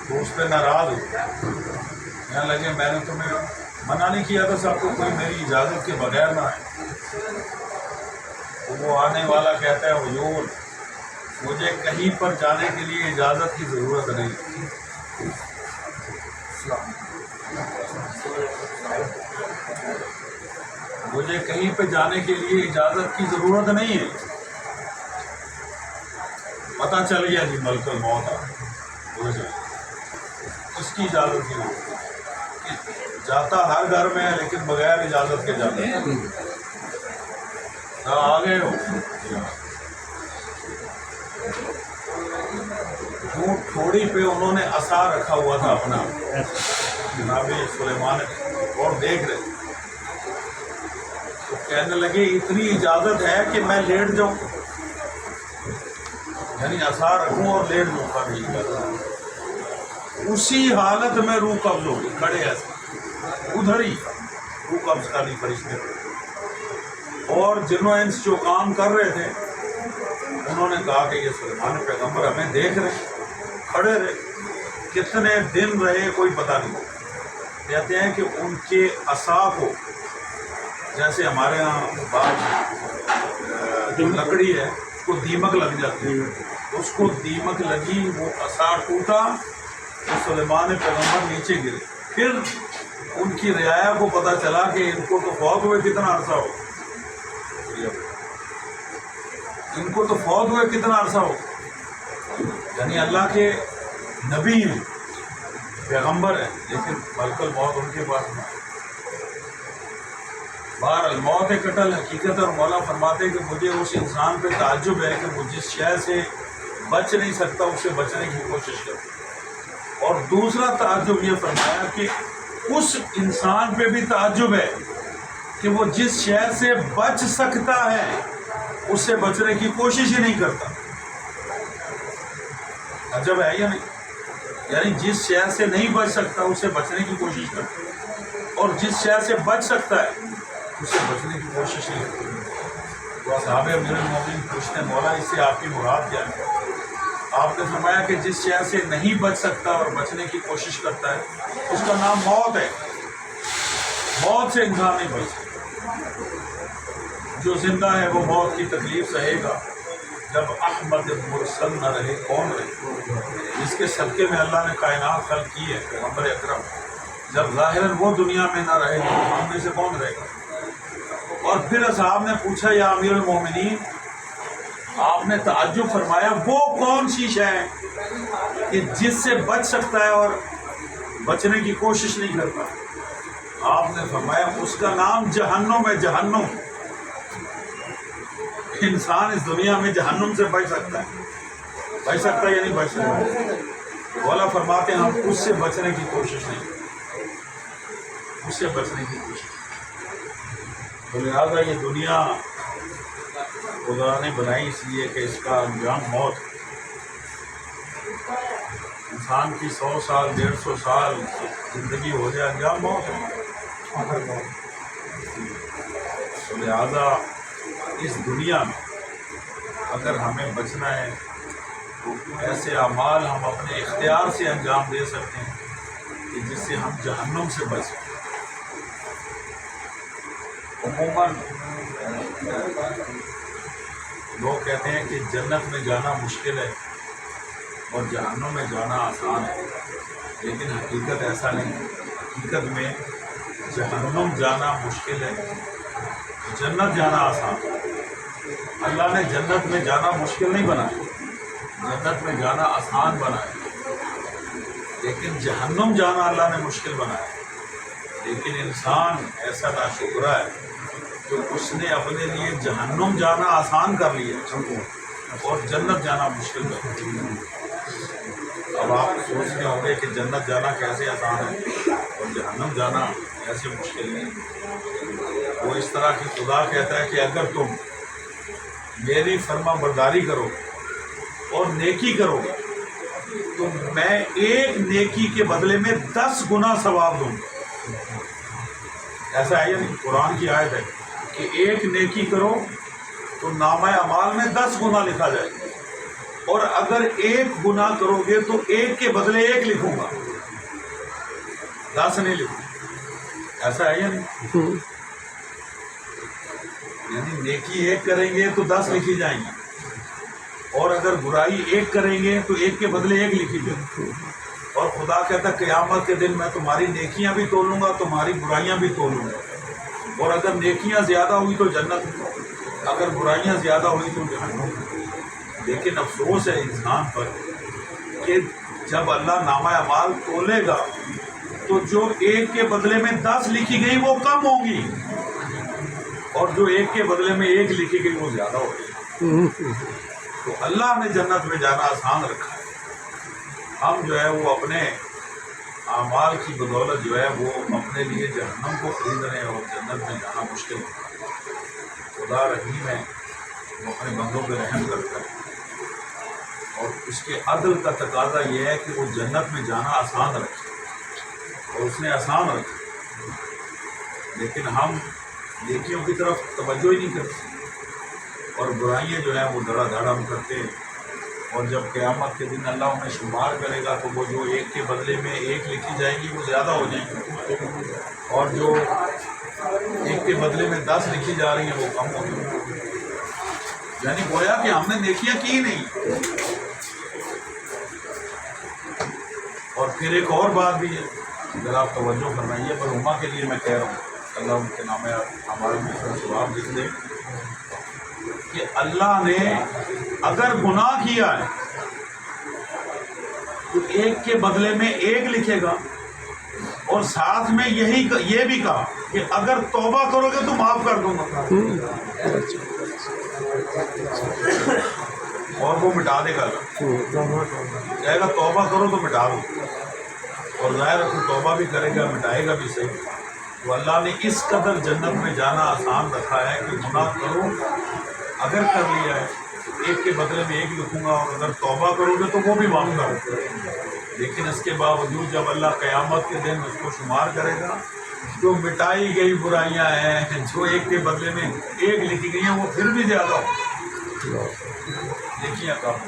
تو اس پہ ناراض ہو کہنے لگے میں نے تمہیں منع نہیں کیا تھا سب کو کوئی میری اجازت کے بغیر نہ آئے. تو وہ آنے والا کہتا ہے حضور مجھے کہیں پر جانے کے لیے اجازت کی ضرورت نہیں. مجھے کہیں پہ جانے کے لیے اجازت کی ضرورت نہیں ہے. پتہ چل گیا جی ملک الموت اس کی اجازت کی جاتا ہر گھر میں ہے لیکن بغیر اجازت کے جاتا ہے. آ گئے ہو تھوڑی پہ انہوں نے عصا رکھا ہوا تھا اپنا جناب سلیمان اور دیکھ رہے تو کہنے لگے اتنی اجازت ہے کہ میں لیٹ جاؤں یعنی عصا رکھوں اور لیٹ جاؤں کا نہیں کرتا. اسی حالت میں روح قبض ہو گئی کھڑے ایسے ادھر ہی روح قبض کا نہیں فرشتے اور جنہوں انس جو کام کر رہے تھے انہوں نے کہا کہ یہ سلیمان پیغمبر ہمیں دیکھ رہے کھڑے رہے کتنے دن رہے کوئی پتہ نہیں. کہتے ہیں کہ ان کے عصا کو جیسے ہمارے ہاں بعض جو لکڑی ہے اس کو دیمک لگ جاتی ہے اس کو دیمک لگی وہ عصا ٹوٹا تو سلیمان پیغمبر نیچے گرے. پھر ان کی رعایا کو پتہ چلا کہ ان کو تو فوت ہوئے کتنا عرصہ ہو ان کو تو فوت ہوئے کتنا عرصہ ہو یعنی اللہ کے نبی ہیں پیغمبر ہیں لیکن ملک الموت ان کے پاس نہیں. بہر الموت قتل حقیقت اور مولا فرماتے ہیں کہ مجھے اس انسان پہ تعجب ہے کہ وہ جس شے سے بچ نہیں سکتا اس سے بچنے کی کوشش کرتا. اور دوسرا تعجب یہ فرمایا کہ اس انسان پہ بھی تعجب ہے کہ وہ جس شے سے بچ سکتا ہے اس سے بچنے کی کوشش ہی نہیں کرتا. عجب ہے یا نہیں یعنی جس شے سے نہیں بچ سکتا اس سے بچنے کی کوشش کرتا اور جس شے سے بچ سکتا ہے اس سے بچنے کی کوشش نہیں کرتا. تو اصحاب امیر المومنین پوچھتے ہیں مولا اس سے آپ کی مراد کیا ہے؟ آپ نے فرمایا کہ جس شے سے نہیں بچ سکتا اور بچنے کی کوشش کرتا ہے اس کا نام موت ہے. موت سے انسان نہیں بچ سکتا. جو زندہ ہے وہ موت کی تکلیف سہے گا. جب احمد مرسل نہ رہے کون رہے جس کے صدقے میں اللہ نے کائنات خلق کی ہے پیغمبر اکرم جب ظاہراً وہ دنیا میں نہ رہے تو ہم میں سے کون رہے گا. اور پھر اصحاب نے پوچھا یا امیر المومنین آپ نے تعجب فرمایا وہ کون سی شے ہے کہ جس سے بچ سکتا ہے اور بچنے کی کوشش نہیں کرتا. آپ نے فرمایا اس کا نام جہنم ہے. جہنم انسان اس دنیا میں جہنم سے بچ سکتا ہے یا نہیں بچ سکتا. مولا فرماتے ہیں ہم اس سے بچنے کی کوشش نہیں اس سے بچنے کی کوشش. تو لہٰذا یہ دنیا خدا نے بنائی اس لیے کہ اس کا انجام موت. انسان کی 100 سال 150 سال زندگی ہو جائے انجام موت ہے. تو لہٰذا اس دنیا میں اگر ہمیں بچنا ہے تو ایسے اعمال ہم اپنے اختیار سے انجام دے سکتے ہیں کہ جس سے ہم جہنم سے بچ سکیں. عموماً لوگ کہتے ہیں کہ جنت میں جانا مشکل ہے اور جہنم میں جانا آسان ہے لیکن حقیقت ایسا نہیں. حقیقت میں جہنم جانا مشکل ہے جنت جانا آسان ہے. اللہ نے جنت میں جانا مشکل نہیں بنایا جنت میں جانا آسان بنایا لیکن جہنم جانا اللہ نے مشکل بنایا. لیکن انسان ایسا ناشکرا ہے کہ اس نے اپنے لیے جہنم جانا آسان کر لیا اور جنت جانا مشکل کر لیا. اب آپ سوچ رہے ہوں گے کہ جنت جانا کیسے آسان ہے اور جہنم جانا ایسے مشکل نہیں. وہ اس طرح کی خدا کہتا ہے کہ اگر تم میری فرما برداری کرو اور نیکی کرو گے تو میں ایک نیکی کے بدلے میں 10 گنا ثواب دوں گا. ایسا ہے یا نہیں؟ قرآن کی آیت ہے کہ ایک نیکی کرو تو نامہ اعمال میں 10 گنا لکھا جائے گا. اور اگر ایک گناہ کرو گے تو ایک کے بدلے ایک لکھوں گا، 10 نہیں لکھوں گا۔ ایسا ہے یا نہیں؟ یعنی نیکی ایک کریں گے تو 10 لکھی جائیں گی، اور اگر برائی ایک کریں گے تو ایک کے بدلے ایک لکھی جائیں گی۔ اور خدا کہتا ہے قیامت کے دن میں تمہاری نیکیاں بھی تولوں گا، تمہاری برائیاں بھی تولوں گا، اور اگر نیکیاں زیادہ ہوئی تو جنت، اگر برائیاں زیادہ ہوئی تو جہنم۔ لیکن افسوس ہے انسان پر کہ جب اللہ نامہ اعمال تولے گا تو جو ایک کے بدلے میں 10 لکھی گئی وہ کم ہوں گی، اور جو ایک کے بدلے میں ایک لکھی گئی وہ زیادہ ہوگی۔ تو اللہ نے جنت میں جانا آسان رکھا ہے۔ ہم جو ہے وہ اپنے اعمال کی بدولت جو ہے وہ اپنے لیے جہنم کو خرید رہے ہیں، اور جنت میں جانا مشکل ہے۔ خدا رحیم ہے، وہ اپنے بندوں پہ رحم کرتا ہے، اور اس کے عدل کا تقاضا یہ ہے کہ وہ جنت میں جانا آسان رکھے، اور اس نے آسان رکھا، لیکن ہم نیکیوں کی طرف توجہ ہی نہیں کرتے، اور برائیاں جو ہیں وہ دھڑا دھڑ ہم کرتے ہیں۔ اور جب قیامت کے دن اللہ انہیں شمار کرے گا تو وہ جو ایک کے بدلے میں ایک لکھی جائے گی وہ زیادہ ہو جائیں گی، اور جو ایک کے بدلے میں 10 لکھی جا رہی ہیں وہ کم ہو جائیں گی۔ یعنی گویا کہ ہم نے نیکیاں کی نہیں۔ اور پھر ایک اور بات بھی ہے، اگر آپ توجہ کرنا، یہ مرحومہ کے لیے میں کہہ رہا ہوں، اللہ ان کے نام ہمارے میں ثواب لکھ دے، کہ اللہ نے اگر گناہ کیا ہے تو ایک کے بدلے میں ایک لکھے گا، اور ساتھ میں یہ بھی کہا کہ اگر توبہ کرو گے تو معاف کر دوں گا، اور وہ مٹا دے گا، کہے گا توبہ کرو تو مٹا دو، اور ظاہر ہے توبہ بھی کرے گا مٹائے گا بھی صحیح۔ تو اللہ نے اس قدر جنت میں جانا آسان رکھا ہے کہ گناہ کرو، اگر کر لیا ہے ایک کے بدلے میں ایک لکھوں گا، اور اگر توبہ کرو گے تو وہ بھی معاف کروں گا۔ لیکن اس کے باوجود جب اللہ قیامت کے دن اس کو شمار کرے گا، جو مٹائی گئی برائیاں ہیں، جو ایک کے بدلے میں ایک لکھی گئی ہیں، وہ پھر بھی زیادہ ہو، دیکھیے کام۔